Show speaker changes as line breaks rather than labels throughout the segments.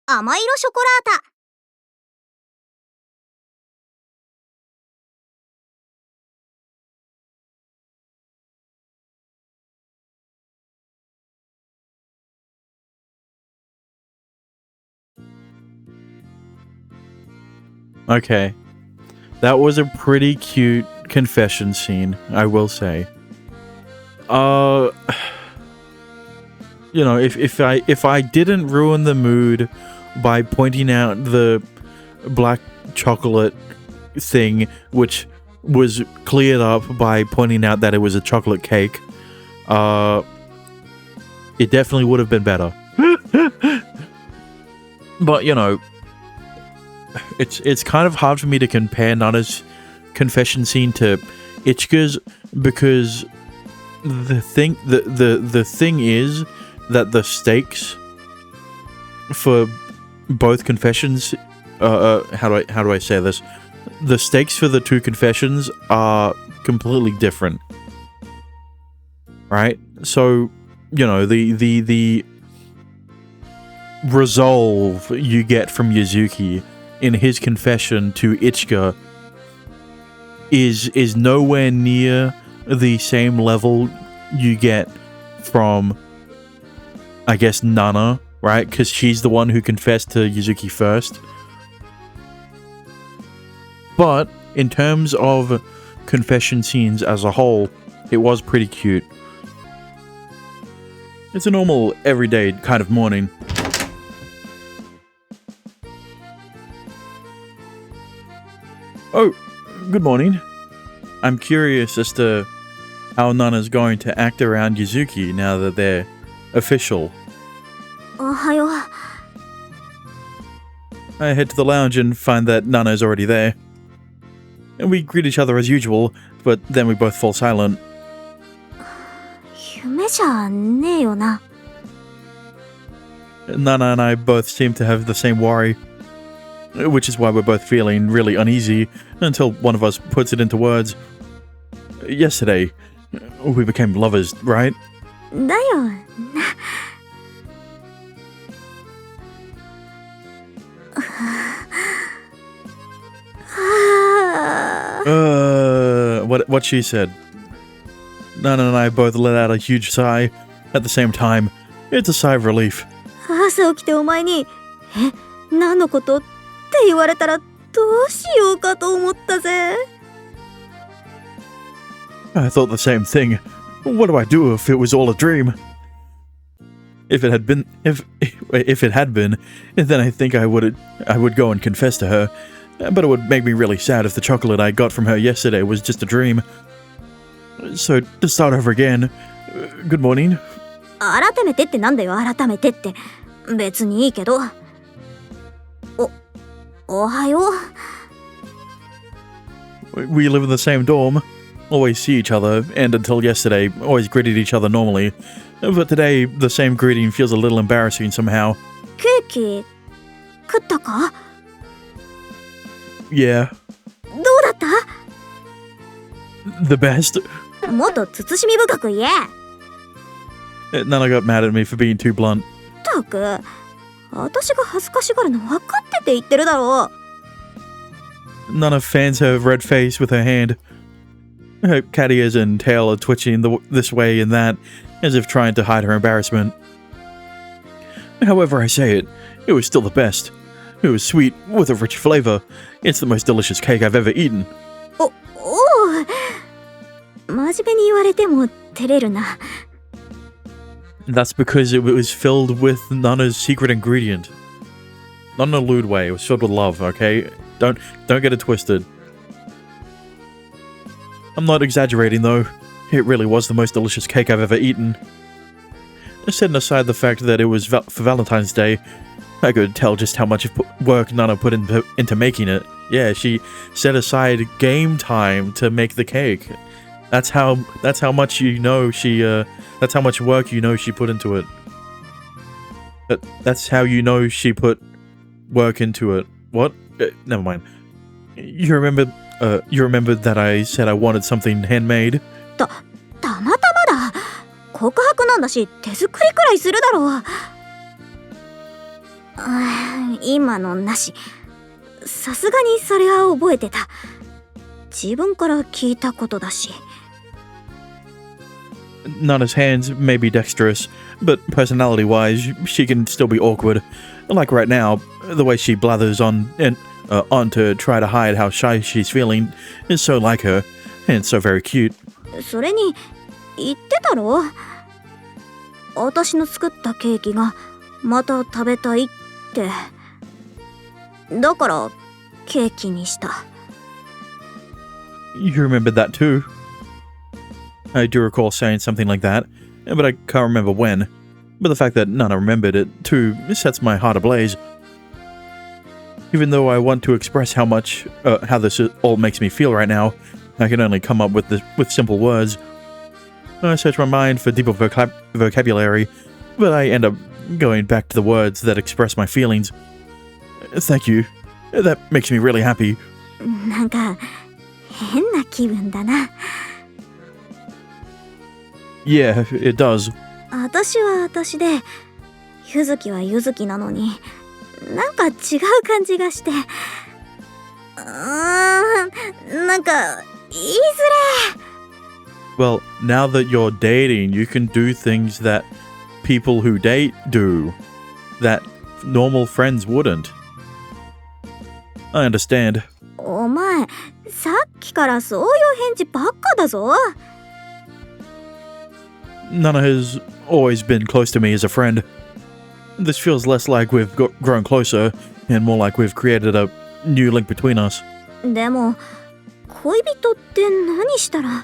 甘色ショコラータ。
Okay. That was a pretty cute confession scene, I will say. If I didn't ruin the mood by pointing out the black chocolate thing, which was cleared up by pointing out that it was a chocolate cake, it definitely would have been better. But, it's kind of hard for me to compare Nana's confession scene to Ichika's, because the thing is that the stakes for both confessions, how do I say this? The stakes for the two confessions are completely different, right? So, the resolve you get from Yuzuki in his confession to Ichika is nowhere near the same level you get from, I guess, Nana, right? Because she's the one who confessed to Yuzuki first. But in terms of confession scenes as a whole, it was pretty cute. It's a normal, everyday kind of morning. Oh, good morning. I'm curious as to how Nana's going to act around Yuzuki now that they're official.
Ohayo.
I head to the lounge and find that Nana's already there. And we greet each other as usual, but then we both fall silent.
夢じゃねえよな。
Nana and I both seem to have the same worry, which is why we're both feeling really uneasy until one of us puts it into words. Yesterday, we became lovers, right?
だよな。
What she said. Nana and I both let out a huge sigh at the same time. It's a sigh of relief.
朝起きてお前に「何のこと?」って言われたらどうしようかと思ったぜ。
I thought the same thing. What do I do if it was all a dream? If it had been, then I think I would go and confess to her. But it would make me really sad if the chocolate I got from her yesterday was just a dream. So, to start over again, good morning.
改めてってなんだよ、改めてって。別にいいけど。おはよう。
We live in the same dorm, always see each other, and until yesterday, always greeted each other normally. But today, the same greeting feels a little embarrassing somehow.
ケーキ食ったか？
Yeah.
どうだった？
The best.
もっと慎み深く言え。
Nana got mad at me for being too blunt.
ったく、私が恥ずかしがるの分かってて言ってるだろう。
Nana fans her red face with her hand. Her cat ears and tail are twitching this way and that, as if trying to hide her embarrassment. However I say it, it was still the best. It was sweet, with a rich flavor. It's the most delicious cake I've ever eaten.
おう。真面目に言われても照れるな。
That's because it was filled with Nana's secret ingredient. Not in a lewd way, it was filled with love, okay? Don't get it twisted. I'm not exaggerating though. It really was the most delicious cake I've ever eaten. Setting aside the fact that it was for Valentine's Day, I could tell just how much work Nana put into making it. Yeah, she set aside game time to make the cake. That's how much that's how much work she put into it. That's how she put work into it. What? Never mind. You remember that I said I wanted something handmade?
たまたまだ。告白なんだし手作りくらいするだろう。今のなし。さすがにそれは覚えてた。自分から聞いたことだし。
Nana's hands may be dexterous, but personality-wise, she can still be awkward. Like right now, the way she blathers on to try to hide how shy she's feeling is so like her, and so very cute.
それに言ってたろ、私の作ったケーキがまた食べたいって。だからケーキにした。
You remembered that too. I do recall saying something like that, but I can't remember when. But the fact that Nana remembered it too sets my heart ablaze. Even though I want to express how this all makes me feel right now, I can only come up with simple words. I search my mind for deeper vocabulary, but I end up going back to the words that express my feelings. Thank you. That makes me really happy.
なんか変な気分だな。
Yeah, it does.
私は私で、ゆずきはゆずきなのに、なんか違う感じがして。なんか言いづれ。
Well, now that you're dating, you can do things that people who date do, that normal friends wouldn't. I understand.
お前、さっきからそういう返事ばっかだぞ。
Nana has always been close to me as a friend. This feels less like we've grown closer and more like we've created a new link between us.
でも、恋人って何したら。二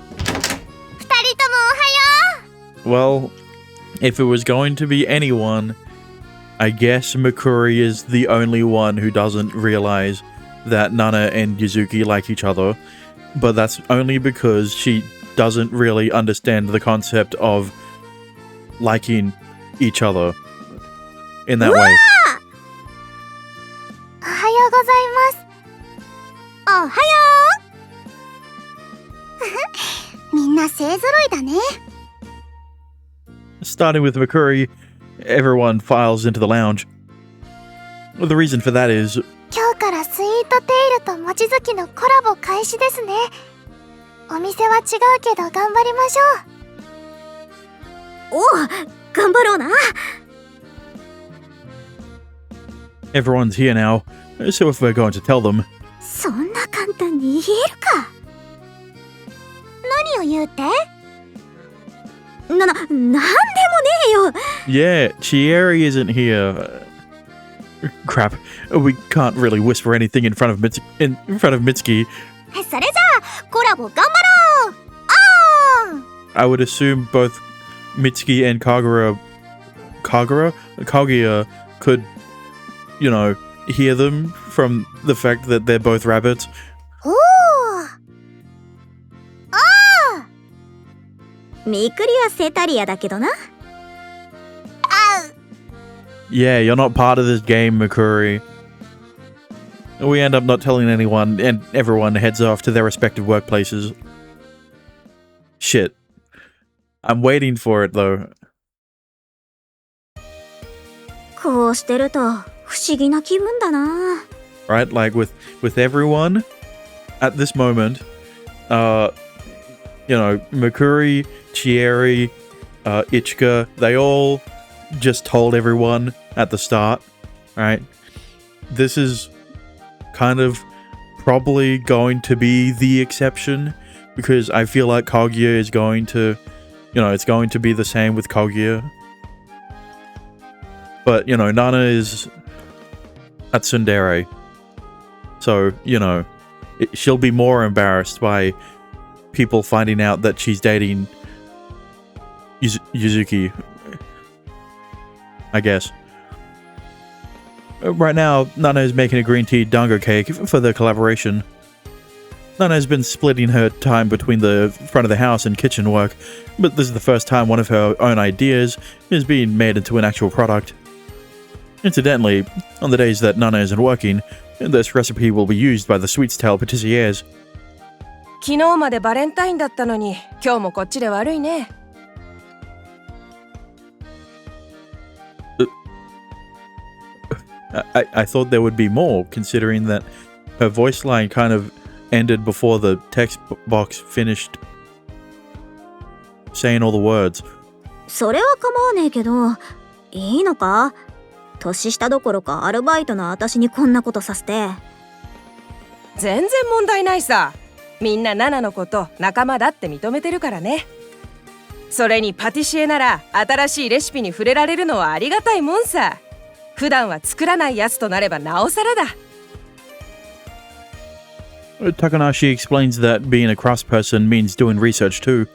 人ともおはよう。
Well, if it was going to be anyone, I guess Mikuri is the only one who doesn't realize that Nana and Yuzuki like each other, but that's only because she doesn't really understand the concept of liking each other in that way.
おはようございます。おはよう。みんな勢ぞろいだね。
Starting with Mikuri, everyone files into the lounge. The reason for that is
今日からスイートテイルと望月のコラボ開始ですね。お店は違うけど頑張りましょう。おう、頑張ろうな。
everyone's here now, so if we're going to tell them,
そんな簡単に言えるか。何を言うって？なんでもねえよ。
yeah, Chieri isn't here. Crap, we can't really whisper anything in front of Mitsuki.
それじゃあコラボ頑張ろう。
I would assume both Mitsuki and Kaguya could, hear them from the fact that they're both rabbits.
おお。みくりはセタリアだけどな。
Yeah, you're not part of this game, Mikuri. We end up not telling anyone, and everyone heads off to their respective workplaces. Shit. I'm waiting for it, though.
こうしてると不思議な気分だな。
Right? Like, with everyone, at this moment, Mikuri, Chieri, Ichika, they all just told everyone at the start, right? This is kind of probably going to be the exception, because I feel like Kaguya is going to, it's going to be the same with Kaguya. But, Nana is a tsundere. So, she'll be more embarrassed by people finding out that she's dating Yuzuki, I guess. Right now, Nana is making a green tea dango cake for the collaboration. Nana has been splitting her time between the front of the house and kitchen work, but this is the first time one of her own ideas is being made into an actual product. Incidentally, on the days that Nana isn't working, this recipe will be used by the Sweets Tale patissiers.
昨日までバレンタインだったのに、今日もこっちで悪いね。
I thought there would be more, considering that her voice line kind of ended before the text box finished saying all the words.
それは構わねえけど、いいのか？年下どころかアルバイトの私にこんなことさせて。
全然問題ないさ。みんなナナのこと仲間だって認めてるからね。それにパティシエなら新しいレシピに触れられるのはありがたいもんさ。普段は作らないやつとなればなおさらだ。
Takanashi explains that being a craftsperson means doing research too.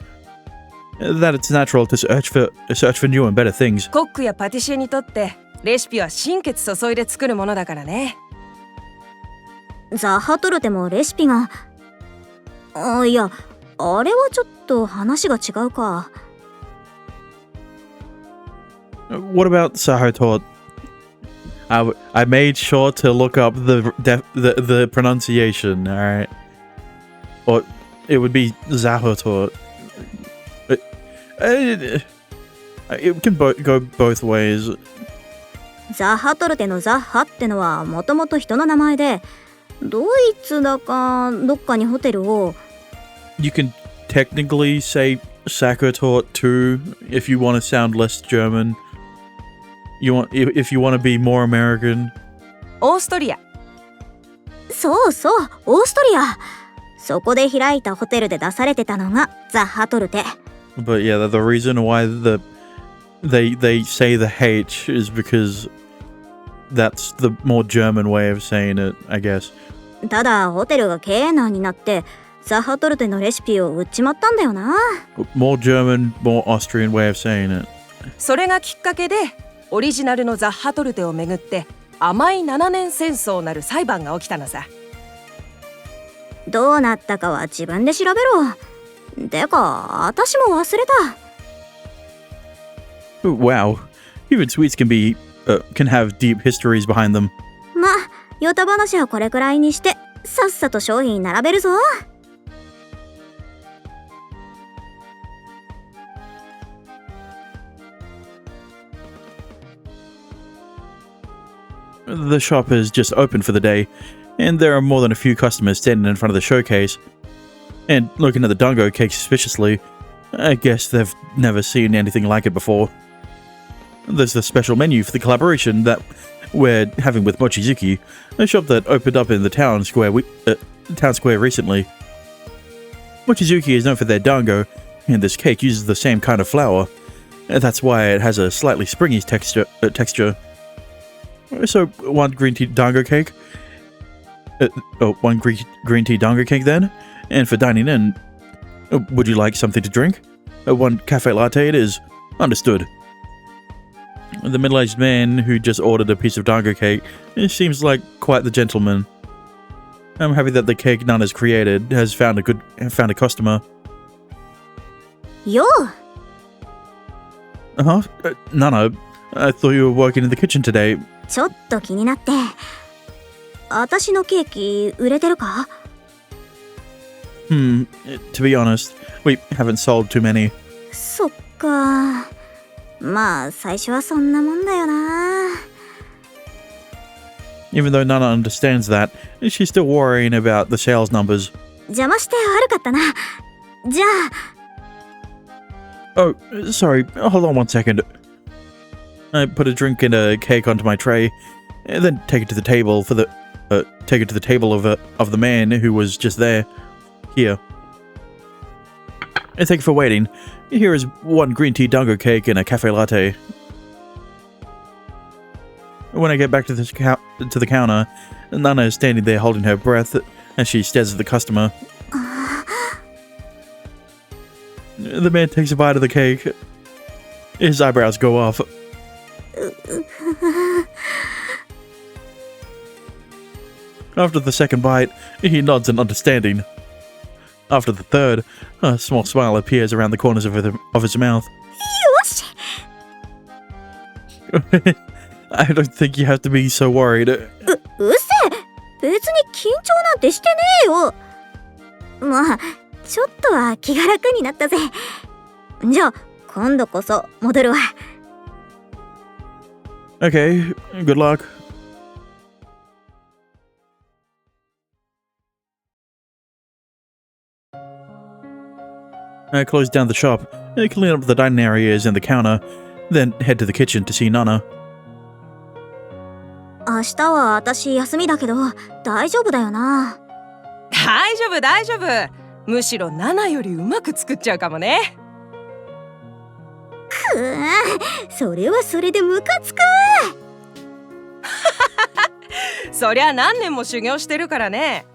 That it's natural to search for new and better things.
コックやパティシエにとってレシピは心血注いで作るものだからね。
ザッハトルテもレシピが…いや、あれはちょっと話が違うか。
What about Sahotot? I made sure to look up the pronunciation, alright? Or it would be Zahotot. It can go both ways.
ザッハトルテのザッハってのはもともと人の名前で、ドイツだかどっかにホテルを…
You can technically say Sakotot too if you want to sound less German. If you want to be more American.
オーストリア。
そうそう、オーストリア。そこで開いたホテルで出されてたのがザッハトルテ。
But yeah, the reason why they say the H is because that's the more German way of saying it, I guess.
ただホテルが経営難になってザッハトルテのレシピを売っちまったんだよな。
More German, more Austrian way of saying it.
それがきっかけでオリジナルのザッハトルテをめぐって甘い7年戦争なる裁判が起きたのさ。
どうなったかは自分で調べろ。てか私も忘れた。
Wow, even sweets can have deep histories behind them.
まあ、ヨタ話はこれくらいにしてさっさと商品並べるぞ。
The shop has just opened for the day, and there are more than a few customers standing in front of the showcase and looking at the dango cake suspiciously. I guess they've never seen anything like it before. There's the special menu for the collaboration that we're having with Mochizuki, a shop that opened up in the town square recently. Mochizuki is known for their dango, and this cake uses the same kind of flour. That's why it has a slightly springy texture. So, one green tea dango cake? One green tea dango cake then? And for dining in, would you like something to drink? One cafe latte it is. Understood. The middle-aged man who just ordered a piece of dango cake seems like quite the gentleman. I'm happy that the cake Nana's created has found a customer.
Yo!
Nana, I thought you were working in the kitchen today.
ちょっと気になって。私のケーキ売れてるか？
To be honest, we haven't sold too many.
そっか。まあ最初はそんなもんだよな。
Even though Nana understands that, she's still worrying about the sales numbers.
邪魔して悪かったな。じゃあ。
Oh, sorry. Hold on one second. I put a drink and a cake onto my tray, and then take it to the table of the man who was just there. Here. And thank you for waiting. Here is one green tea dango cake and a cafe latte. When I get back to the counter, Nana is standing there holding her breath as she stares at the customer. The man takes a bite of the cake. His eyebrows go up. After the second bite, he nods in understanding. After the third, a small smile appears around the corners of his mouth.
Yosh!
I don't think you have to be so worried.
うせ！別に緊張なんてしてねえよ。まあ、ちょっとは気が楽になったぜ。じゃあ、今度こそ戻るわ。
Okay, good luck. close down the shop, clean up the dining areas and the counter, then head to the kitchen to see Nana.
明日は私休みだけど大丈夫だよな。
大丈夫大丈夫。むしろナナよりうまく作っちゃうかもね。
くー、それはそれでムカつく。
そりゃ何年も修行してるからね。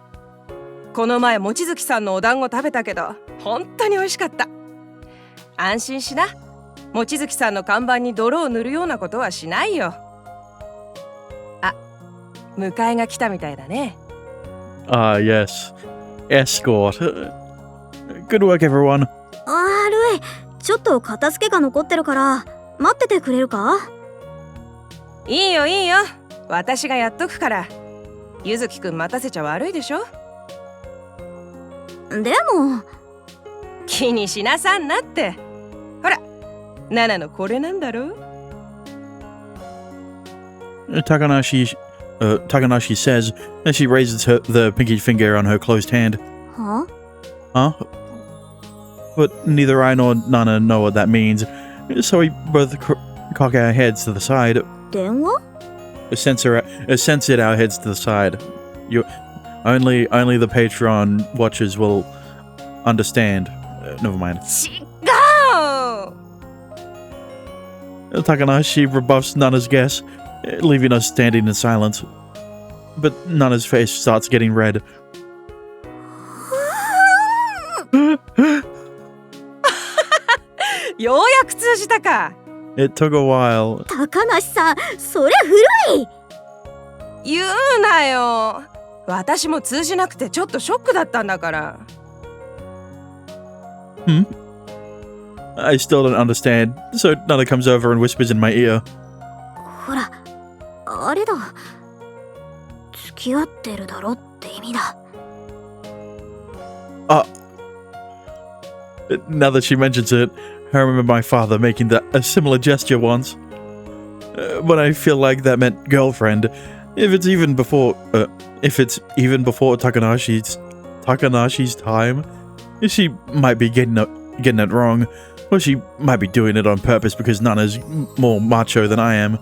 この前望月さんのお団子食べたけど本当に美味しかった。安心しな。望月さんの看板に泥を塗るようなことはしないよ。あ、迎えが来たみたいだね。
Ah, yes. Escort. Good work, everyone.
悪い、ちょっと片付けが残ってるから待っててくれるか？
いいよいいよ。私がやっとくから。ゆずきくん待たせちゃ悪いでしょ。
でも
気にしなさんなって。ほら、ナナのこれなんだろ。
Takanashi says as she raises the pinky finger on her closed hand.
は？
Huh? But neither I nor Nana know what that means, so we both cock our heads to the side.
電話？
Censor our heads to the side. Only the Patreon watchers will understand. Never mind.
違う。
Takanashi rebuffs Nana's guess, leaving us standing in silence. But Nana's face starts getting red.
ようやく通じたか。
It took a while.
高梨さん、それ古い。
言うなよ。私も通じなくてちょっとショックだったんだから。
I still don't understand, so Nana comes over and whispers in my ear.
ほら、あれだ。付き合ってるだろって意味だ。
Now that she mentions it, I remember my father making a similar gesture once. But I feel like that meant girlfriend. If it's even before Takanashi's time, she might be getting it wrong, or she might be doing it on purpose because Nana's more macho than I am.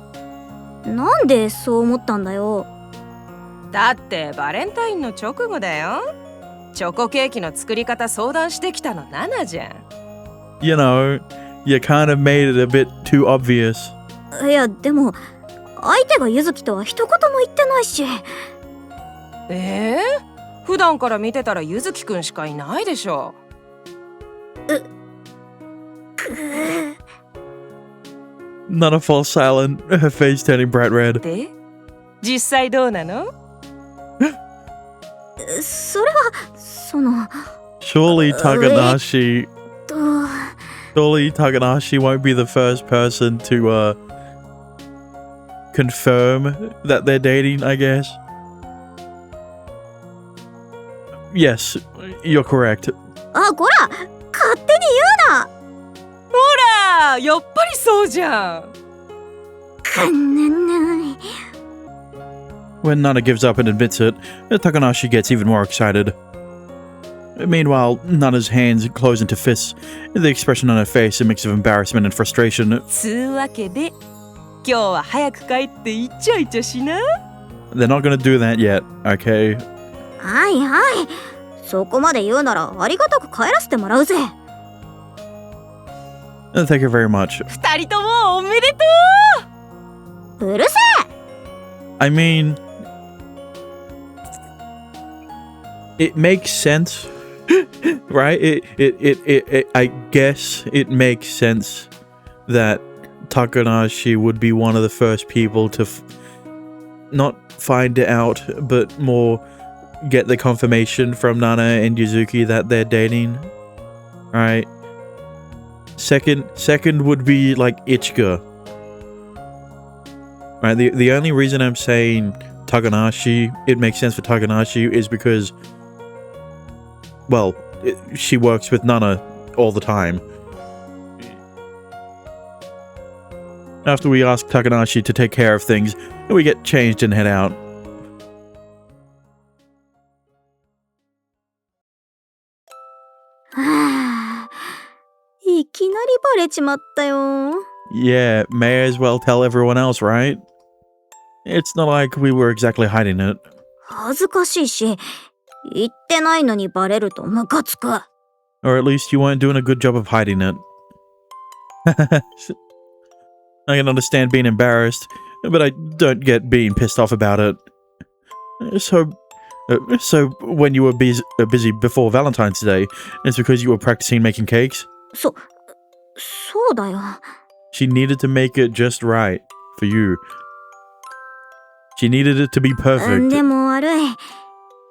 なんでそう思ったんだよ。
だってバレンタインの直後だよ。チョコケーキの作り方相談してきたのナナじゃん。
You know, you kind of made it a bit too obvious.
いや、でも相手がゆずきとは一言も言ってないし。
普段から見てたらゆずきくんしかいないでしょ。
Nana falls silent, her face turning bright red.
で、実際どうなの？
それはその
Surely Takanashi won't be the first person to confirm that they're dating, I guess. Yes, you're correct.
あ、こら、勝手に言うな。
ほら、やっぱりそうじゃん。
When Nana gives up and admits it, Takanashi gets even more excited. Meanwhile, Nana's hands close into fists, the expression on her face a mix of embarrassment and frustration.
つうわけで、今日は早く帰ってイチャイチャしな。
They're not gonna do that yet, okay?
はいはい。そこまで言うならありがたく帰らせてもらうぜ。
Thank you very much.
二人ともおめでと
うるせえ。
I mean, it makes sense, right? I guess it makes sense that Takanashi would be one of the first people to not find it out, but more get the confirmation from Nana and Yuzuki that they're dating, right? Second would be like Ichika. Right, the only reason I'm saying Takanashi, it makes sense for Takanashi, is because, well, she works with Nana all the time. After we ask Takanashi to take care of things, we get changed and head out.
れちまったよ。
Yeah, may as well tell everyone else, right? It's not like we were exactly hiding it.
恥ずかしいし、言ってないのにバレるとムカつく。
Or at least you weren't doing a good job of hiding it. I can understand being embarrassed, but I don't get being pissed off about it. So when you were busy before Valentine's Day, it's because you were practicing making cakes?
そうだよ。
She needed to make it just right for you. She needed it to be perfect.
でも悪い。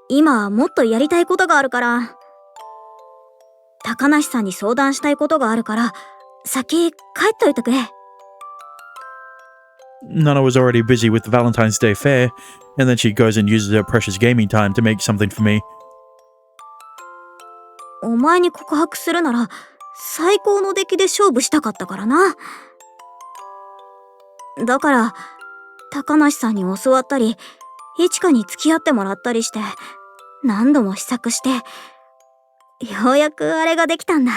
今はもっとやりたいことがあるから。高梨さんに相談したいことがあるから、先帰っといてくれ。
Nana was already busy with the Valentine's Day fair, and then she goes and uses her precious gaming time to make something for me.
お前に告白するなら、最高の出来で勝負したかったからな。だから、高梨さんに教わったり、いちかに付き合ってもらったりして、何度も試作して、ようやくあれができたんだ。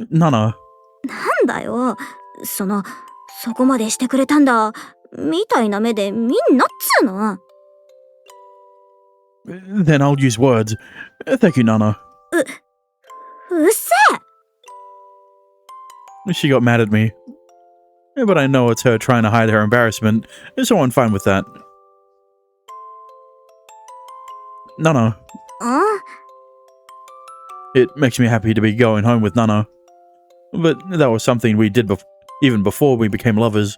Nana,
なんだよ、そこまでしてくれたんだ、みたいな目で見んなっつーの。
then I'll use words. Thank you, Nana.
うっせえ。
She got mad at me. But I know it's her trying to hide her embarrassment, so I'm fine with that. Nana,
あ
it makes me happy to be going home with Nana. But that was something we did even before we became lovers.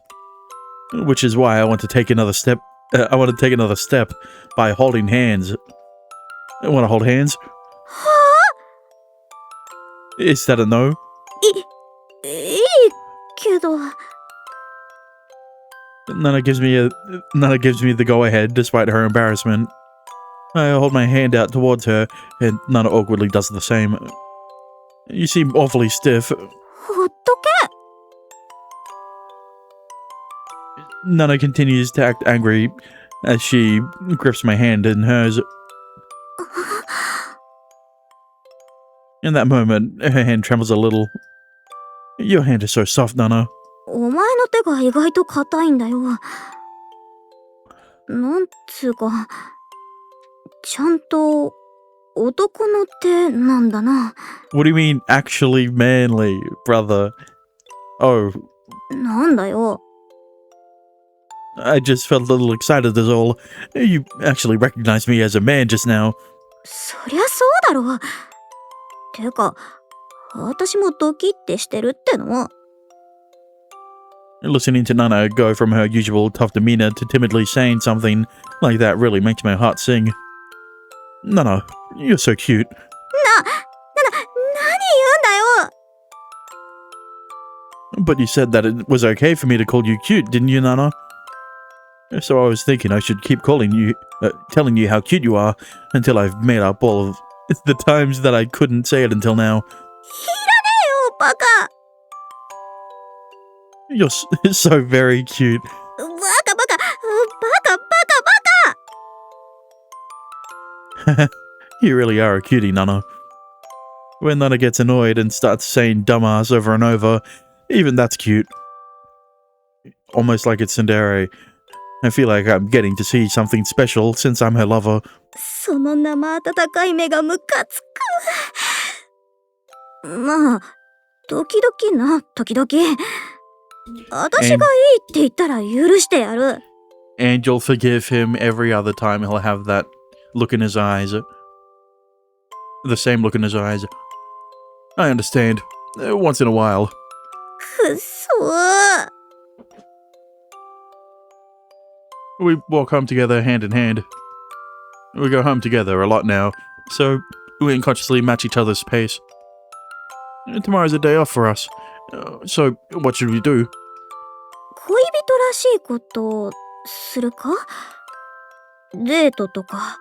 Which is why I want to take another step. I want to take another step by holding hands. Want to hold hands?
は
Is that a no?
あ、いいけど。
Nana gives me the go-ahead despite her embarrassment. I hold my hand out towards her, and Nana awkwardly does the same. You seem awfully stiff.
ほっとけ。
Nana continues to act angry as she grips my hand in hers. In that moment, her hand trembles a little. Your hand is so soft, Nana.
お前の手が意外と硬いんだよ。なんつうか、ちゃんと男の手なんだな。
What do you mean, actually manly, brother? Oh,
なんだよ。
I just felt a little excited is all. You actually recognized me as a man just now.
そりゃそうだろ。てか、私もドキってしてるっての。
Listening to Nana go from her usual tough demeanor to timidly saying something like that really makes my heart sing. Nana, you're so cute.
何言うんだよ。
But you said that it was okay for me to call you cute, didn't you, Nana? So I was thinking I should keep telling you how cute you are until I've made up all of the times that I couldn't say it until now.
いらねえよ、バカ。
You're so very cute.
バカバカ、バカバカバカ。
You really are a cutie, Nana. When Nana gets annoyed and starts saying dumbass over and over, even that's cute. Almost like it's tsundere. I feel like I'm getting to see something special since I'm her lover.
その生温かい目がムカつく。まあ、時々な、時々。私がいいって言ったら許してやる。
And you'll forgive him every other time he'll have that look in his eyes. The same look in his eyes. I understand. Once in a while.
くっそー。
We walk home together hand in hand. We go home together a lot now, so we unconsciously match each other's pace. Tomorrow's a day off for us. So what should we do?
恋人らしいことするか？デートとか。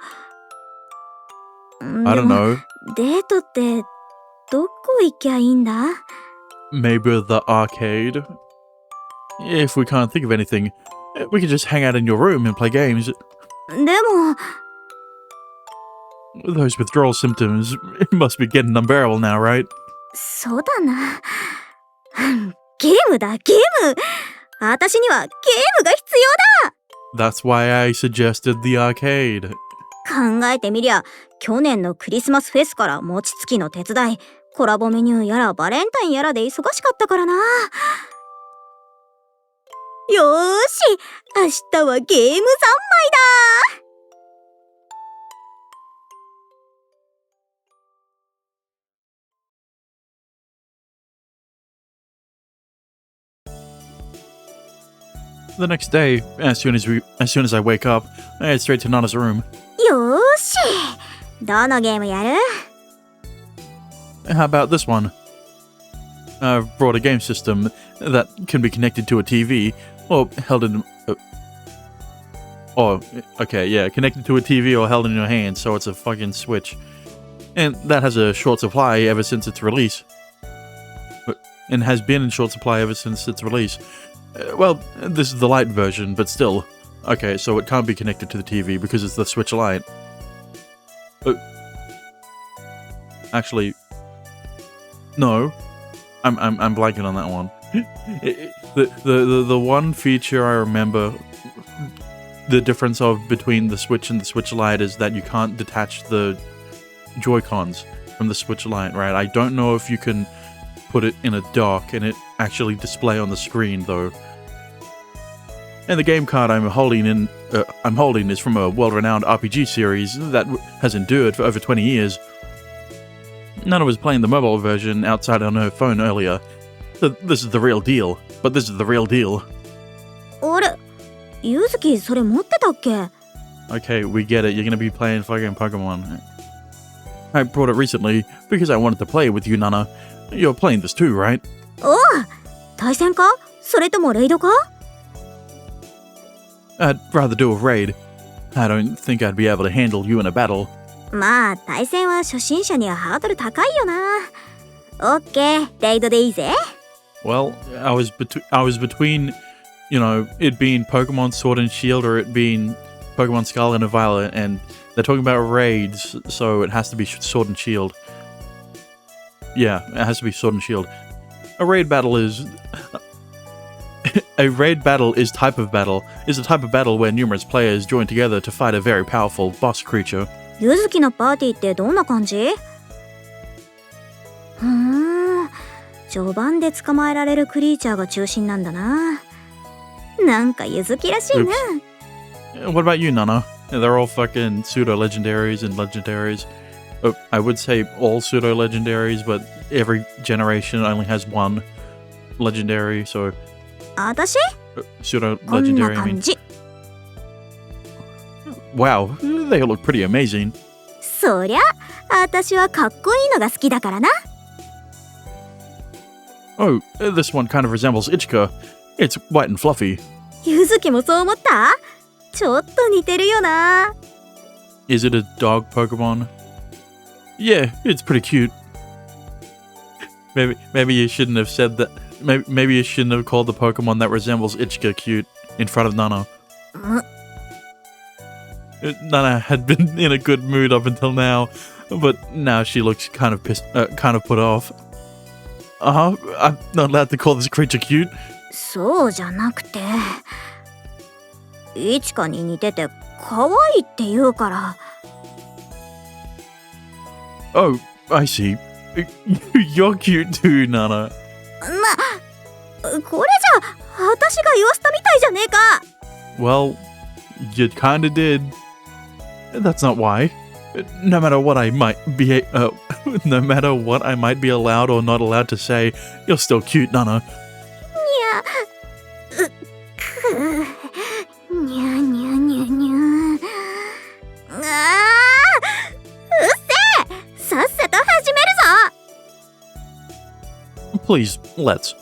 I don't know.
デートってどこ行きゃいいんだ？
Maybe the arcade? If we can't think of anything, we can just hang out in your room and play games.
でも
Those withdrawal symptoms must be getting unbearable now, right?
そうだな。ゲームだ、ゲーム。私にはゲームが必要だ。
That's why I suggested the arcade.
考えてみりゃ、去年のクリスマスフェスから餅つきの手伝い、コラボメニューやらバレンタインやらで忙しかったからな。よーし、明日はゲーム三昧だ。
The next day, as soon as I wake up, I head straight to Nana's room.
よーし、どのゲームやる？
How about this one? I've brought a game system that can be connected to a TV or held in. Connected to a TV or held in your hand, so it's a fucking Switch. And that has a short supply ever since its release. And has been in short supply ever since its release. Well, this is the Lite version, but still. Okay, so it can't be connected to the TV because it's the Switch Lite. Actually, no. I'm blanking on that one. The one feature I remember the difference of between the Switch and the Switch Lite is that you can't detach the Joy-Cons from the Switch Lite, right? I don't know if you can put it in a dock and it actually display on the screen though. And the game card I'm holding is from a world-renowned RPG series that has endured for over 20 years. Nana was playing the mobile version outside on her phone earlier. So this is the real deal. But this is the real deal.
あれ、ゆずきそれ持ってたっけ？
Okay, we get it. You're gonna be playing fucking Pokemon. I brought it recently because I wanted to play with you, Nana. You're playing this too, right?
おう、対戦か？それともレイドか？
I'd rather do a raid. I don't think I'd be able to handle you in a battle.
まあ、対戦は初心者にはハードル高いよな。オッケー、レイドでいいぜ。
Well, I was between, you know, it being Pokemon Sword and Shield or it being Pokemon Scarlet and Violet, and they're talking about raids, so it has to be Sword and Shield. Yeah, it has to be Sword and Shield. A raid battle is a type of battle where numerous players join together to fight a very powerful boss creature.
ゆずきのパーティーってどんな感じ？序盤で捕まえられるクリーチャーが中心なんだな。なんかゆずきらしいな。
What about you, Nana? They're all fucking pseudo-legendaries and legendaries. I would say all pseudo-legendaries, but every generation only has one legendary, so...
私？こんな
Pseudo-legendary, I
感
mean...
じ。
Wow, they look pretty amazing.
そりゃ、私はかっこいいのが好きだからな。
Oh, this one kind of resembles Ichika. It's white and fluffy.
ゆずきもそう思った？ちょっと似てるよな。
Is it a dog Pokemon? Yeah, it's pretty cute. Maybe you shouldn't have said that. Maybe you shouldn't have called the Pokemon that resembles Ichika cute in front of Nana. Nana had been in a good mood up until now, but now she looks kind of put off. I'm not allowed to call this creature cute.
そうじゃなくて、いちかに似てて可愛いって言うから。
Oh, I see. You're cute too, Nana.
これじゃ私が言わせたみたいじゃねえか。
Well, you kinda did. That's not why. No matter what I might be, no matter what I might be allowed or not allowed to say, you're still cute, Nana.
にゃにゃにゃにゃ。うっせえ。さっさと始めるぞ。
Please, let's.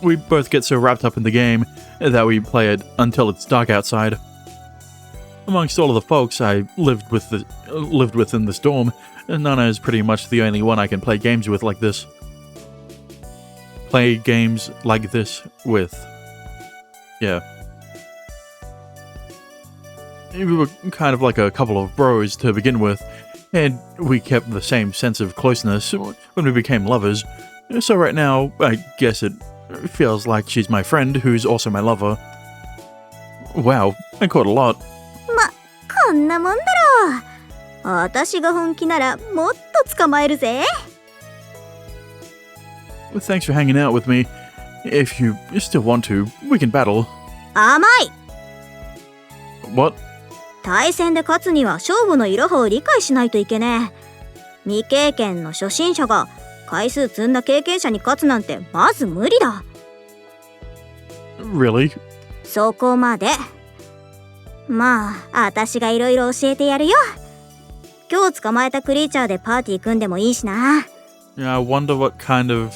We both get so wrapped up in the game that we play it until it's dark outside. Amongst all of the folks I lived with in this dorm, Nana is pretty much the only one I can play games with like this. Play games like this with. Yeah. We were kind of like a couple of bros to begin with, and we kept the same sense of closeness when we became lovers. So right now, I guess it feels like she's my friend who's also my lover. Wow, I caught a lot.
こんなもんだろう。私が本気ならもっと捕まえるぜ。
Thanks for hanging out with me. If you still want to, we can battle.
甘い。
What?
対戦で勝つには勝負のいろはを理解しないといけねえ。未経験の初心者が回数積んだ経験者に勝つなんてまず無理だ。
Really?
そこまで。まあ、私がいろいろ教えてやるよ。今日捕まえたクリーチャーでパーティー組んでもいいしな。
Yeah, I wonder what kind of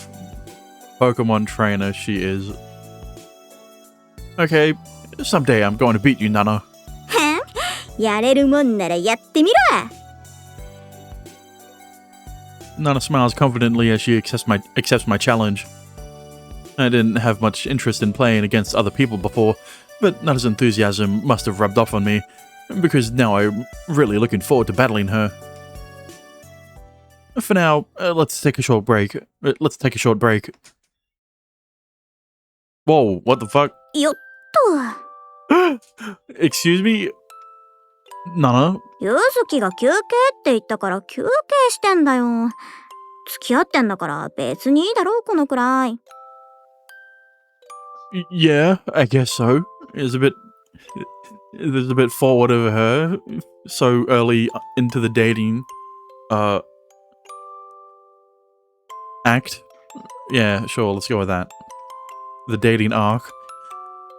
Pokemon trainer she is. Okay, someday I'm going to beat you, Nana.
やれるもんならやってみろ。
Nana smiles confidently as she accepts my challenge. I didn't have much interest in playing against other people before, but Nana's enthusiasm must have rubbed off on me, because now I'm really looking forward to battling her. For now, let's take a short break. Whoa, what the fuck?
よっと。
Excuse me? Nana?
ゆずきが休憩って言ったから休憩してんだよ。付き合ってんだから別にいいだろうこのくらい。
Yeah, I guess so. It was a bit forward of her, so early into the dating, act. Yeah, sure, let's go with that. The dating arc.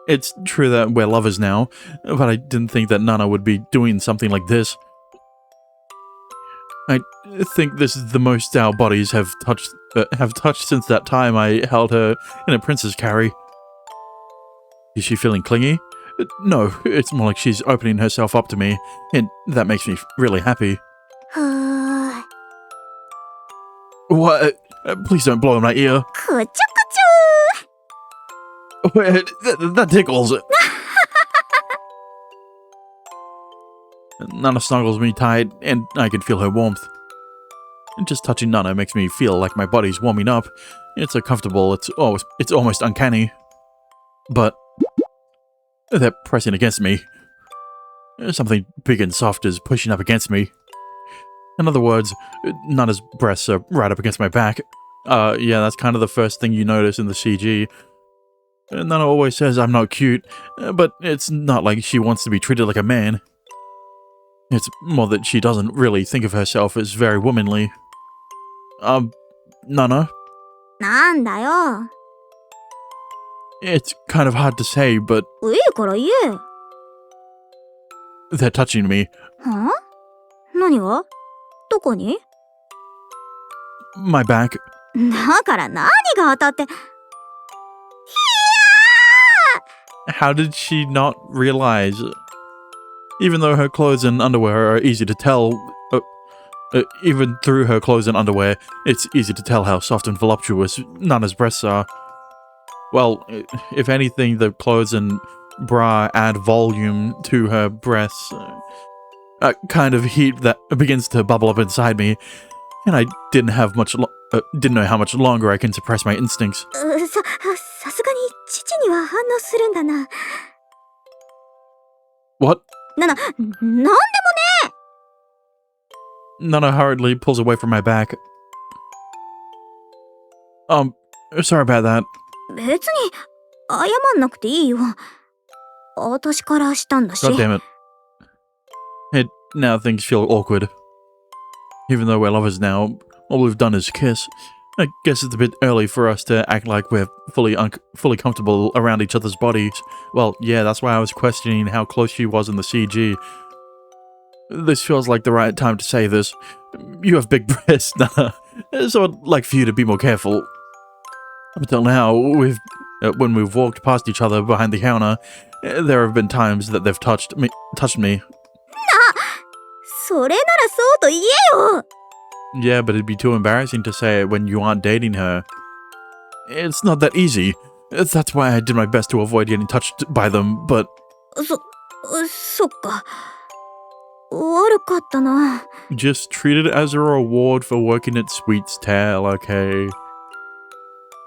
It's true that we're lovers now, but I didn't think that Nana would be doing something like this. I think this is the most our bodies have touched since that time I held her in a princess carry. Is she feeling clingy? No, it's more like she's opening herself up to me, and that makes me really happy.
ふー。
What? Please don't blow in my ear.
くちょくち
Wait, that tickles. Nana snuggles me tight, and I can feel her warmth. Just touching Nana makes me feel like my body's warming up. It's so comfortable, it's almost uncanny. But they're pressing against me. Something big and soft is pushing up against me. In other words, Nana's breasts are right up against my back. Yeah, that's kind of the first thing you notice in the CG. Nana always says I'm not cute, but it's not like she wants to be treated like a man. It's more that she doesn't really think of herself as very womanly. Nana?
なんだよ。
It's kind of hard to say, but
いいから言え。
they're touching me.
は？何が？どこに？
My back.
だから何が当たって。
How did she not realize? Even though her clothes and underwear are easy to tell, even through her clothes and underwear, it's easy to tell how soft and voluptuous Nana's breasts are. Well, if anything, the clothes and bra add volume to her breasts. A kind of heat that begins to bubble up inside me, and I didn't know how much longer I can suppress my instincts.
さすがに父には反応するんだな。
What?
なんでもね。
Nana hurriedly pulls away from my back. Sorry about that.
別に謝んなくていいよ。私からしたんだし。
God damn it. Now things feel awkward. Even though we're lovers now, all we've done is kiss. I guess it's a bit early for us to act like we're fully comfortable around each other's bodies. Well, yeah, that's why I was questioning how close she was in the CG. This feels like the right time to say this. You have big breasts, Nana, so I'd like for you to be more careful. Up until now, when we've walked past each other behind the counter, there have been times that they've touched me.
それならそうと言えよ。
Yeah, but it'd be too embarrassing to say it when you aren't dating her. It's not that easy. That's why I did my best to avoid getting touched by them, but...
そっか。悪かったな。
Just treat it as a reward for working at Sweet's tail, okay?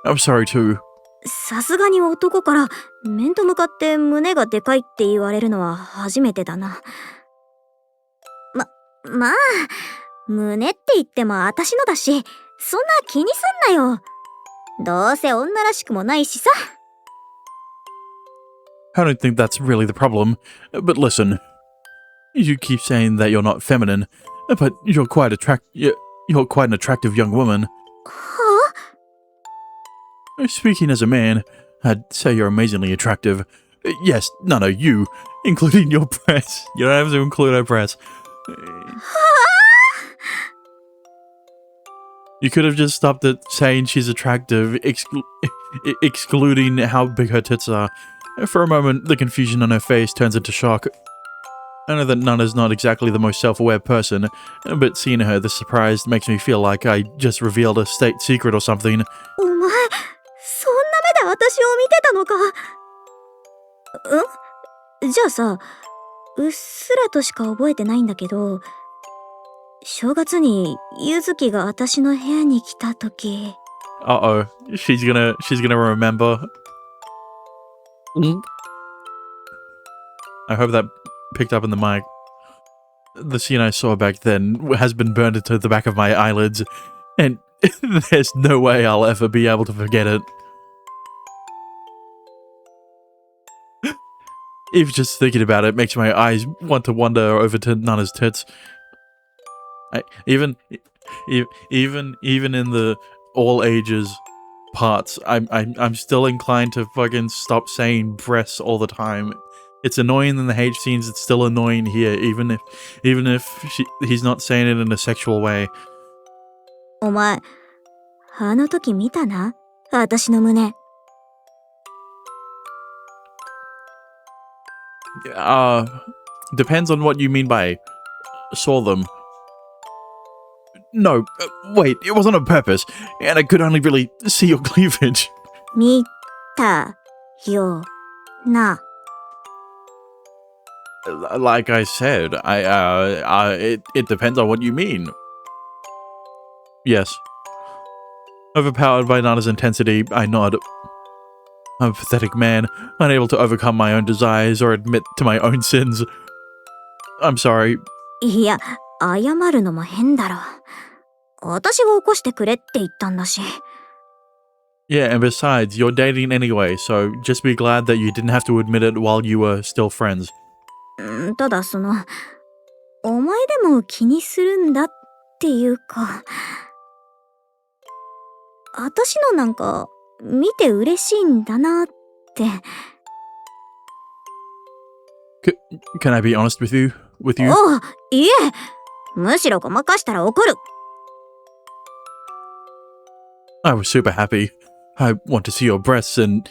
I'm sorry too.
さすがに男から面と向かって胸がでかいって言われるのは初めてだな。まあ、胸って言っても私のだし、そんな気にすんなよ。どうせ女らしくもないしさ。
I don't think that's really the problem. But listen, you keep saying that you're not feminine, but you're quite you're quite an attractive young woman.
はあ？
Speaking as a man, I'd say you're amazingly attractive. Yes, no, you, including your breasts. You don't have to include her breasts. You could have just stopped at saying she's attractive, excluding how big her tits are. For a moment, the confusion on her face turns into shock. I know that Nana's not exactly the most self-aware person, but seeing her this surprised makes me feel like I just revealed a state secret or something.
お前、そんな目で私を見てたのか。じゃあさ、うっすらとしか覚えてないんだけど、正月にゆずきが私の部屋に来た時。
Uh-oh, she's gonna remember. I hope that picked up in the mic. The scene I saw back then has been burned into the back of my eyelids, and there's no way I'll ever be able to forget it. If just thinking about it makes my eyes want to wander over to Nana's tits. Even in the all ages parts, I'm still inclined to fucking stop saying breasts all the time. It's annoying in the H scenes. It's still annoying here, even if he's not saying it in a sexual way.
お前、あの時見たな、私の胸。
Depends on what you mean by saw them. No, wait, it wasn't on purpose, and I could only really see your cleavage.
見たよな。
Like I said, it depends on what you mean. Yes. Overpowered by Nana's intensity, I nod. I'm a pathetic man, unable to overcome my own desires or admit to my own sins. I'm sorry.
いや、謝るのも変だろ。私が起こしてくれって言ったんだし。
Yeah, and besides, you're dating anyway, so just be glad that you didn't have to admit it while you were still friends.
ただお前でも気にするんだっていうか、私のなんか見て嬉しいんだなって。
Can I be honest with you?
ああ、いえ、むしろごまかしたら怒る。
I was super happy. I want to see your breasts, and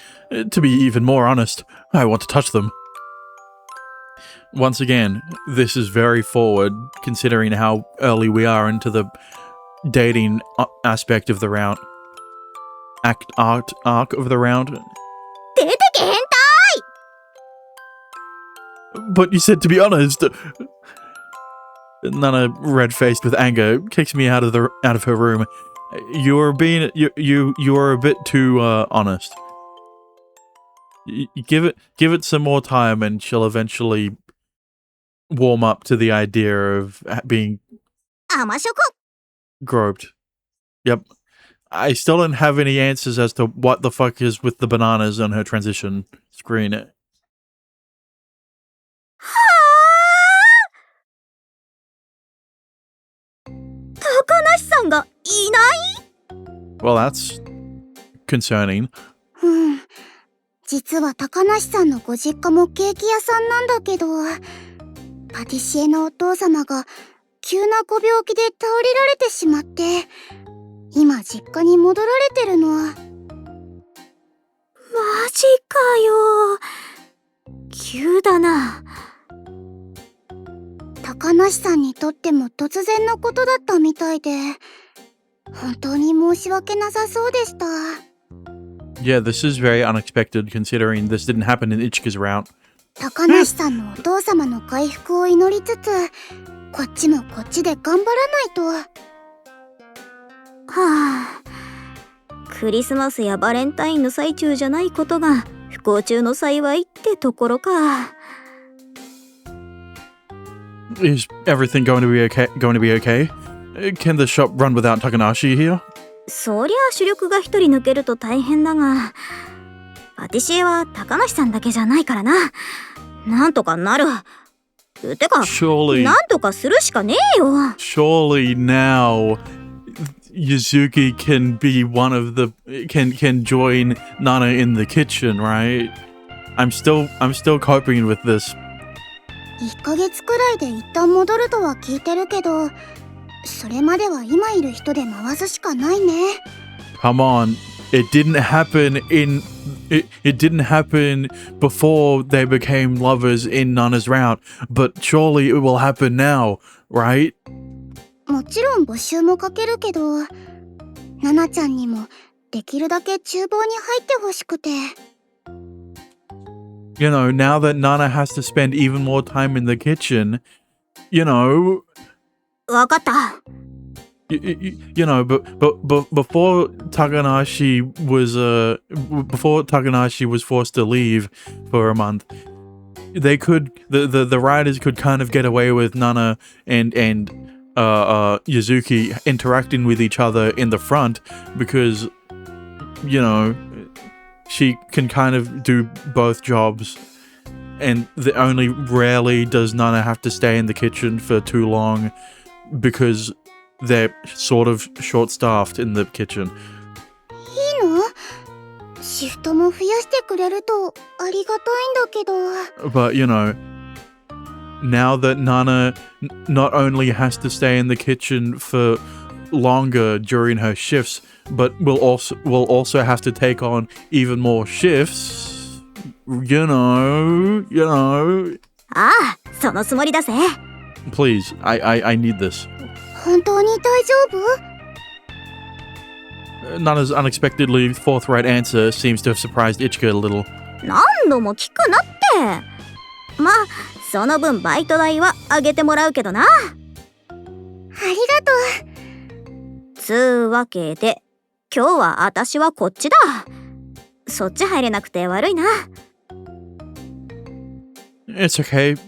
to be even more honest, I want to touch them. Once again, this is very forward, considering how early we are into the dating aspect of the round. Arc of the round.
出てけ変態！
But you said to be honest. Nana, red-faced with anger, kicks me out of her room. You are a bit too honest. Give it some more time, and she'll eventually warm up to the idea of being
甘食！
groped. Yep. I still don't have any answers as to what the fuck is with the bananas on her transition screen.
はあ！高梨さんがいない？
Well, that's concerning.
実は高梨さんのご実家もケーキ屋さんなんだけど、パティシエのお父様が急なご病気で倒れられてしまって、今実家に戻られてるの。マ
ジかよ。急だな。
高梨さんにとっても突然のことだったみたいで、本当に申し訳なさそうでした。
Yeah, this is very unexpected considering this didn't happen in Ichika's route.
高梨さんのお父様の回復を祈りつつ、こっちもこっちで頑張らないと。
はあ、クリスマスやバレンタインの最中じゃないことが不幸中の幸いってところか。
Is everything going to be okay? Can the shop run without Takanashi here?
そりゃ主力が一人抜けると大変だが、パティシエは高梨さんだけじゃないからな。なんとかなる。てか、
Surely
なんとかするしかねえよ。
now Yuzuki can be one of the can join Nana in the kitchen, right? I'm still coping with this.
1ヶ月くらいで一旦戻るとは聞いてるけど、それまでは今いる人で回すしかないね。
Come on. It didn't happen before they became lovers in Nana's route, but surely it will happen now, right?
もちろん募集もかけるけど、ナナちゃんにもできるだけ厨房に入ってほしくて。
You know, now that Nana has to spend even more time in the kitchen, you know,
わかった。
you know, but before Takanashi was forced to leave for a month, they could the writers could kind of get away with Nana and Yuzuki interacting with each other in the front because, you know, she can kind of do both jobs, and only rarely does Nana have to stay in the kitchen for too long because they're sort of short-staffed in the kitchen.
いいの？シフトも増やしてくれるとありがたいんだけど。
But, you know, now that Nana not only has to stay in the kitchen for longer during her shifts, but will also have to take on even more shifts, you know.
ああ、そのつもりだぜ。
Please, I need this.
本当に大丈夫？
Nana's unexpectedly forthright answer seems to have surprised Ichika a little.
何度も聞くなって。まあ、その分バイト代は上げてもらうけどな。
ありがとう。
つうわけで、今日は私はこっちだ。そっち入れなくて悪いな。
It's okay.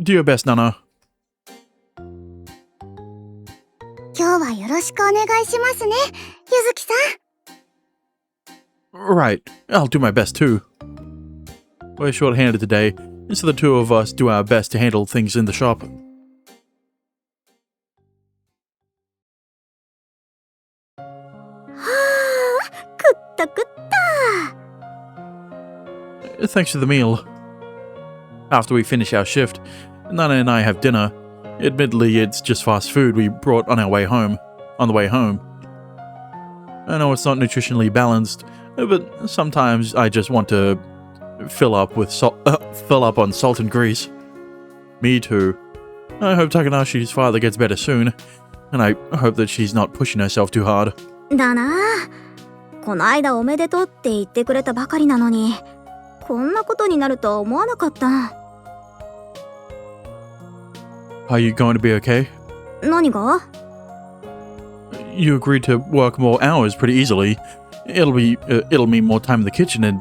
Do your best, Nana.
今日はよろしくお願いしますね、ゆずきさん。
Right, I'll do my best too. We're short-handed today, so the two of us do our best to handle things in the shop.
はあ、食った食った。
Thanks for the meal. After we finish our shift, Nana and I have dinner. Admittedly, it's just fast food we brought on the way home. I know it's not nutritionally balanced, but sometimes I just want to fill up on salt and grease. Me too. I hope Takanashi's father gets better soon, and I hope that she's not pushing herself too hard.
だな。この間おめでとうって言ってくれたばかりなのに、こんなことになるとは思わなかった。
Are you going to be okay?
何が？
You agreed to work more hours pretty easily. It'll mean more time in the kitchen and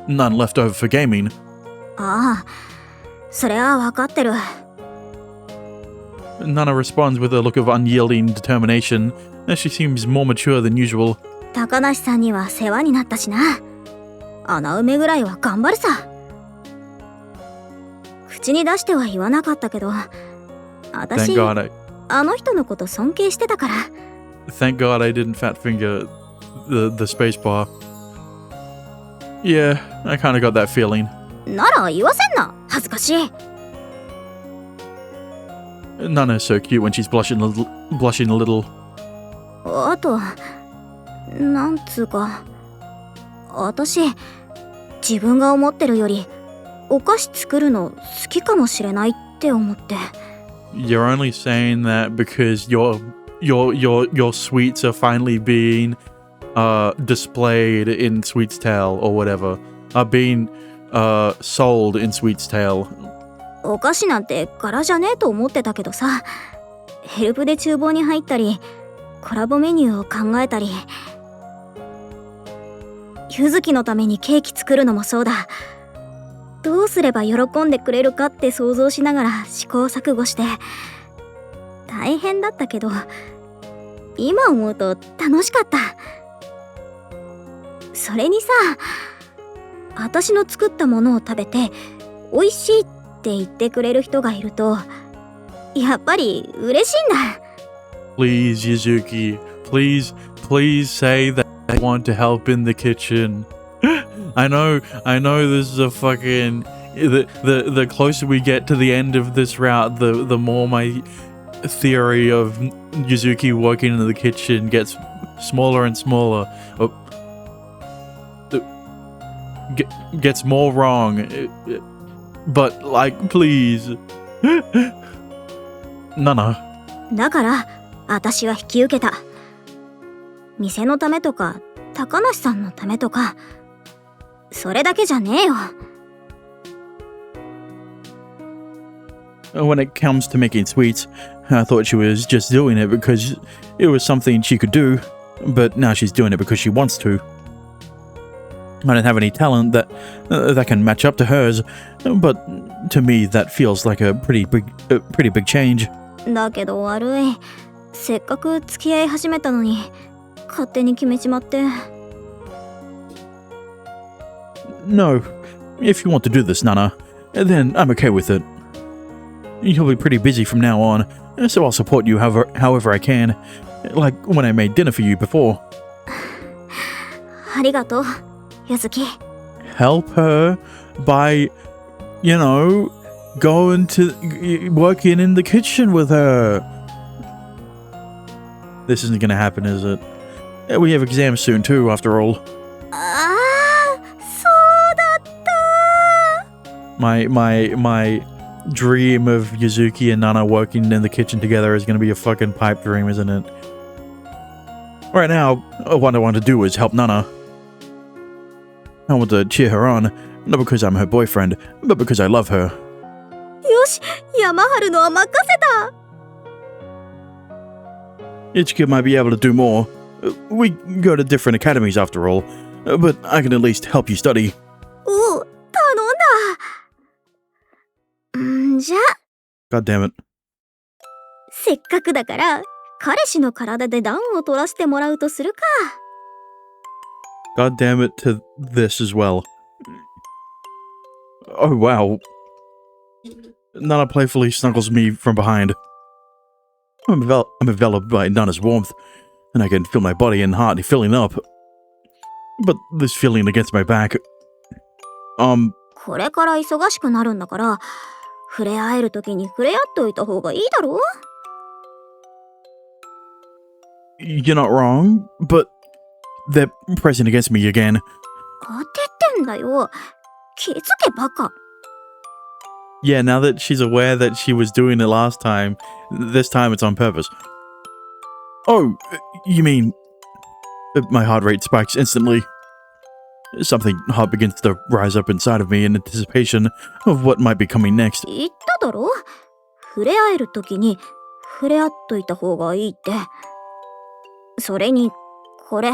none left over for gaming.
ああ、それは分かってる。
Nana responds with a look of unyielding determination, as she seems more mature than usual.
高梨さんには世話になったしな。穴埋めぐらいは頑張るさ。口に出しては言わなかったけど、私、
Thank God
あの人のこと尊敬してたから。
Thank God I didn't fat finger the space bar. Yeah, I kinda got that feeling.
なら言わせんな、恥ずかしい。
Nana is so cute when she's blushing a little.
あと、なんつうか、私、自分が思ってるより、お菓子作るの好きかもしれないって思って。
You're only saying that because your sweets are finally being displayed in Sweets Tale or whatever. Are being sold in Sweet's Tale.
お菓子なんて柄じゃねえと思ってたけどさ、ヘルプで厨房に入ったり、コラボメニューを考えたり、ゆずきのためにケーキ作るのもそうだ。どうすれば喜んでくれるかって想像しながら試行錯誤して、大変だったけど、今思うと楽しかった。それにさ、私の作ったものを食べて美味しいって言ってくれる人がいると、やっぱり嬉しいんだ。
Please, Yuzuki, please say that I want to help in the kitchen. I know this is a fucking... The closer we get to the end of this route, the more my theory of Yuzuki working in the kitchen gets smaller and smaller. Gets more wrong. But, like, please. Nana.
だから私は引き受けた。店のためとか高梨さんのためとか、それだけじゃねえよ。
When it comes to making sweets, I thought she was just doing it because it was something she could do, but now she's doing it because she wants to. I don't have any talent that can match up to hers, but to me that feels like a pretty big change.
だけど悪い。せっかく付き合い始めたのに勝手に決めちまって。
No, if you want to do this, Nana, then I'm okay with it. You'll be pretty busy from now on, so I'll support you however I can, like when I made dinner for you before.
ありがとう、ゆずき。
Help her by, going to working in the kitchen with her. This isn't gonna happen, is it? We have exams soon too, after all.
ああ、そうだった。
My dream of Yuzuki and Nana working in the kitchen together is gonna be a fucking pipe dream, isn't it? Right now, what I want to do is help Nana. I want to cheer her on, not because I'm her boyfriend, but because I love her.
よし、山春のは任せた。
Ichika might be able to do more. We go to different academies after all, but I can at least help you study.
おう、頼んだ。じゃあ
God damn it.
せっかくだから彼氏の体で暖を取らせてもらうとするか。
God damn it to this as well. Oh wow. Nana playfully snuggles me from behind. I'm enveloped by Nana's warmth, and I can feel my body and heart filling up. But this feeling against my back...
これから忙しくなるんだから、触れ合える時に触れ合っておいた方がいいだろう。
You're not wrong, but they're pressing against me again.
当ててんだよ。気づけバカ。
Yeah, now that she's aware that she was doing it last time, this time it's on purpose. Oh, you mean... My heart rate spikes instantly. Something hot begins to rise up inside of me in anticipation of what might be coming next.
言っただろ。触れ合える時に触れ合っといた方がいいって。それにこれ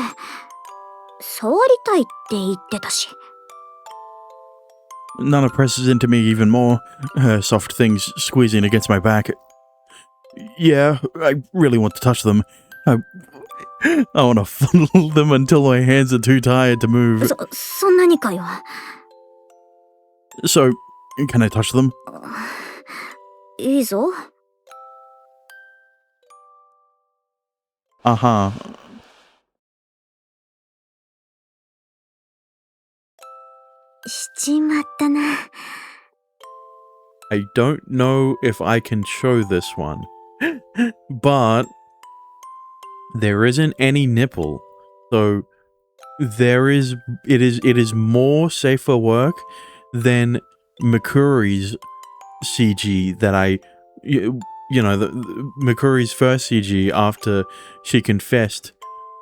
触りたいって言ってたし。
Nana presses into me even more, her soft things squeezing against my back. Yeah, I really want to touch them. I want to fondle them until my hands are too tired to move.
そんなにかよ。
So, can I touch them?
いいぞ。
Uh-huh.
しちまったな。
I don't know if I can show this one, but there isn't any nipple, so it is more safer work than Mikuri's CG that Mikuri's first CG after she confessed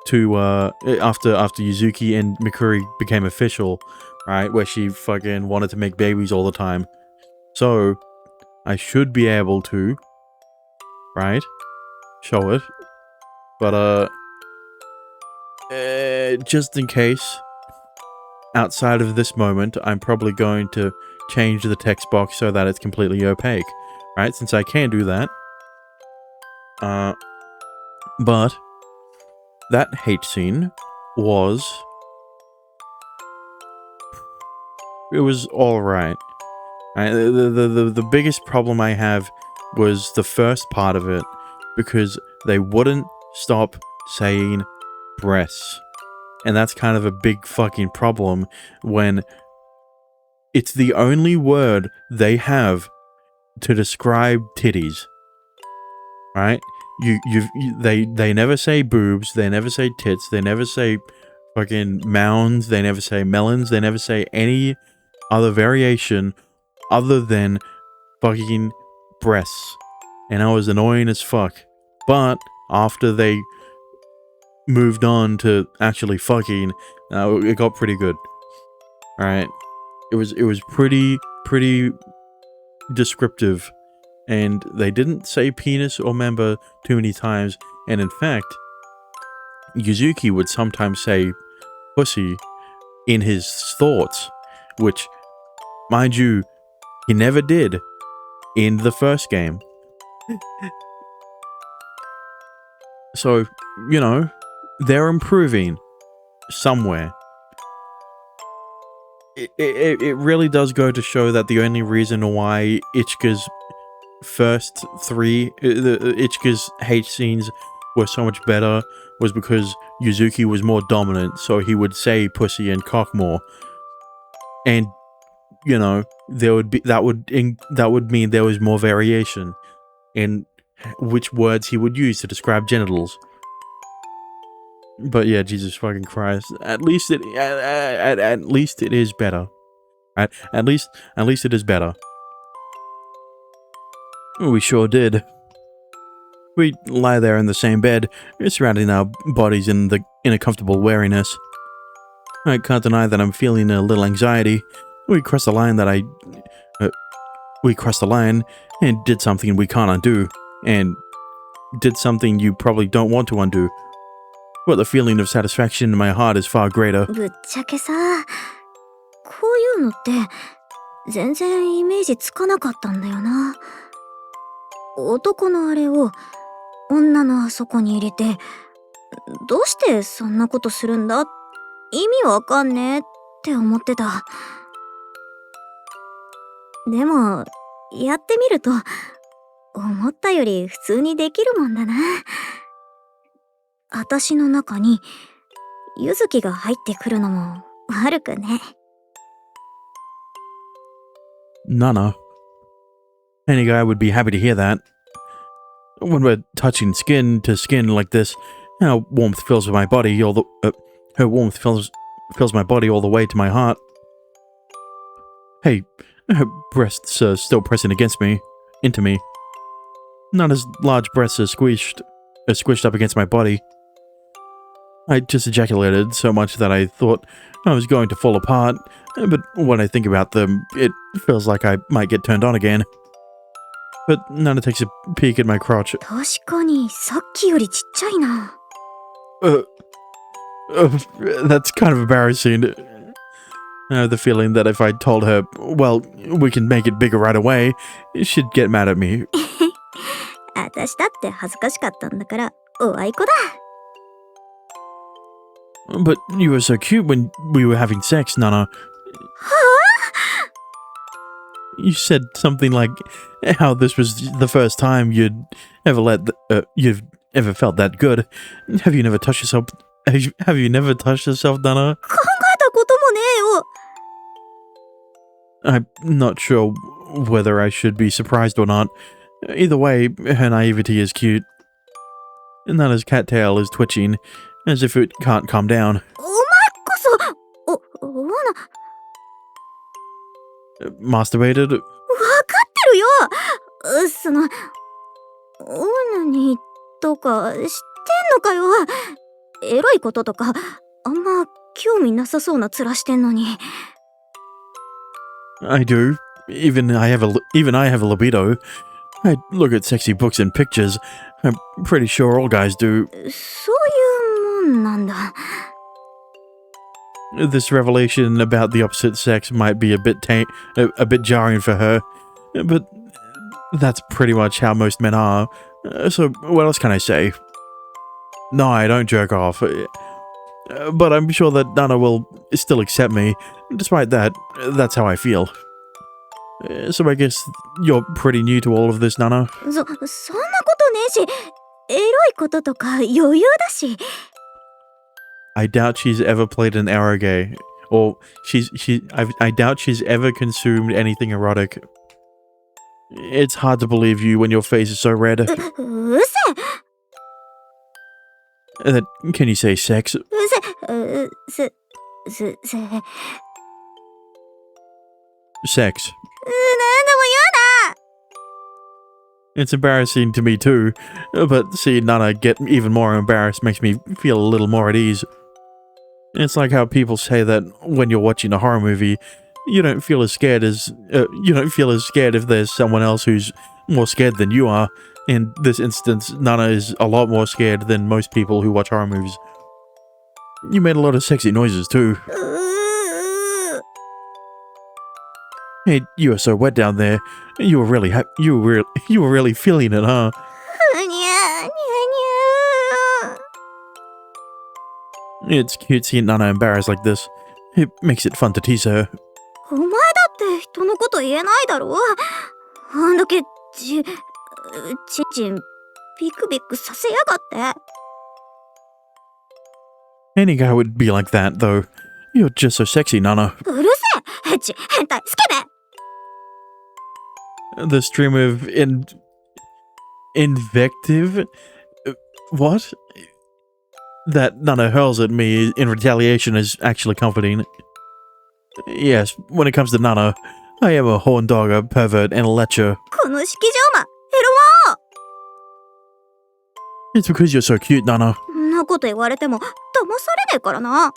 to after Yuzuki and Mikuri became official, right? Where she fucking wanted to make babies all the time. So, I should be able to, right? Show it. But, just in case, outside of this moment, I'm probably going to change the text box so that it's completely opaque, right? Since I can do that. But that hate scene was... It was alright. Right? The biggest problem I have was the first part of it, because they wouldn't stop saying breasts. And that's kind of a big fucking problem when it's the only word they have to describe titties. Right? They never say boobs, they never say tits, they never say fucking mounds, they never say melons, they never say any other variation other than fucking breasts. And that was annoying as fuck. But after they moved on to actually fucking, it got pretty good. Alright. It was pretty descriptive. And they didn't say penis or member too many times. And in fact, Yuzuki would sometimes say pussy in his thoughts, which, mind you, he never did in the first game. So, you know, they're improving somewhere. It really does go to show that the only reason why Ichika's first three, Ichika's hate scenes were so much better was because Yuzuki was more dominant, so he would say pussy and cock more. And, you know, there would be that would mean there was more variation in which words he would use to describe genitals. But yeah, Jesus fucking Christ. At least it is better. At least it is better. We sure did. We lie there in the same bed, surrounding our bodies in a comfortable wariness. I can't deny that I'm feeling a little anxiety. We crossed the line and did something we can't undo, and did something you probably don't want to undo. But the feeling of satisfaction in my heart is far greater.
ぶっちゃけさ、こういうのって全然イメージつかなかったんだよな。男のあれを女のあそこに入れて、どうしてそんなことするんだ？意味わかんねえって思ってた。でも、やってみると、思ったより普通にできるもんだな。私の中に、ゆずきが入ってくるのも悪くね。
Nana. Any guy would be happy to hear that. When we're touching skin to skin like this, her warmth fills my body all fills my body all the way to my heart. Hey, her breasts are still pressing into me. Nana's large breasts are squished up against my body. I just ejaculated so much that I thought I was going to fall apart, but when I think about them, it feels like I might get turned on again. But Nana takes a peek at my crotch.
確かにさっきよりちっちゃいな。
That's kind of embarrassing. I have the feeling that if I told her, well, we can make it bigger right away, she'd get mad at me.
私だって恥ずかしかったんだから、おあいこだ。
But you were so cute when we were having sex, Nana. You said something like how this was the first time you'd ever felt that good. Have you never touched yourself? Have you never touched yourself, Nana?
考えたこともねえよ。
I'm not sure whether I should be surprised or not. Either way, her naivety is cute. Nana's cattail is twitching, as if it can't calm down.
お前こそ、罠。
Masturbated?
わかってるよ。その、罠にとか知ってんのかよ。エロいこととか、あんま興味なさそうな面してんのに。
I do. Even I have a libido. I look at sexy books and pictures. I'm pretty sure all guys do.
そういうもんなんだ。
This revelation about the opposite sex might be a bit jarring for her, but that's pretty much how most men are. So what else can I say? No, I don't jerk off. But I'm sure that Nana will still accept me. Despite that, that's how I feel. So I guess you're pretty new to all of this, Nana.
そんなことねえし、エロいこととか余裕だし。
I doubt she's ever played an eroge, or I doubt she's ever consumed anything erotic. It's hard to believe you when your face is so red.
うせ
Can you say sex?
せ
Sex.
なんでも
It's embarrassing to me too, but seeing Nana get even more embarrassed makes me feel a little more at ease. It's like how people say that when you're watching a horror movie, you don't feel as scared if there's someone else who's more scared than you are. In this instance, Nana is a lot more scared than most people who watch horror movies. You made a lot of sexy noises too.
言うな。
Hey, you were so wet down there. You were really feeling it, huh?
にゃにゃにゃ。
It's cute seeing Nana embarrassed like this. It makes it fun to tease her.
お前だって人のこと言えないだろ。あんだけちんちんビクビクさせやがって。
Any guy would be like that, though. You're just so sexy, Nana.
うるせえ。エッチ変態スケベ。
The stream of invective? What? That Nana hurls at me in retaliation is actually comforting. Yes, when it comes to Nana, I am a horn dog, a pervert, and a lecher.
この式場魔エロ
It's because you're so cute, Nana.
そんなこと言われても騙されねえからな。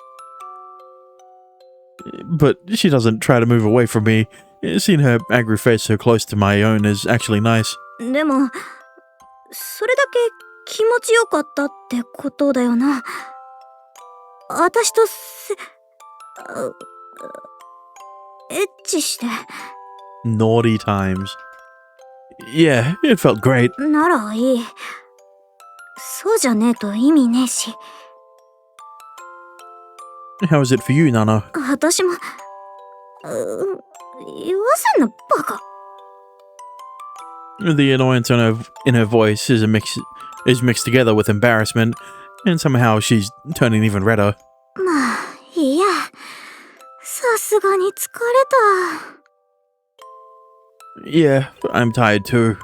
But she doesn't try to move away from me. Seeing her angry face so close to my own is actually nice.
でもそれだけ気持ちよかったってことだよな。私とエッチして。
Naughty times. Yeah, it felt great.
ならいい。そうじゃねえと意味ねえし。
How is it for you, Nana?
私も言わせんなバカ。
The annoyance in her voice is mixed together with embarrassment, and somehow she's turning even redder.
まあいいや。さすがに疲れた。
Yeah, I'm tired too.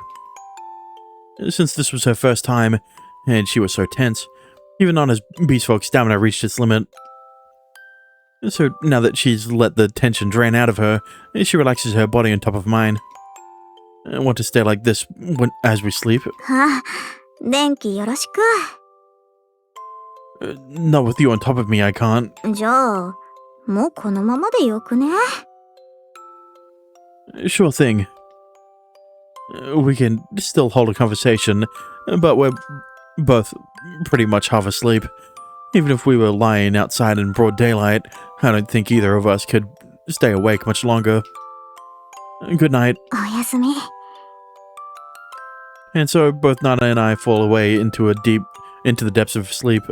Since this was her first time, and she was so tense, even Nana's beastfolk stamina reached its limit. So now that she's let the tension drain out of her, she relaxes her body on top of mine. I want to stay like this as we sleep.
ああ、電気よろしく。
Not with you on top of me, I can't.
じゃあもうこのままでよくね。
Sure thing. We can still hold a conversation, but we're both pretty much half asleep. Even if we were lying outside in broad daylight, I don't think either of us could stay awake much longer. Good night.
おやすみ。
And so both Nana and I fall away into the depths of sleep.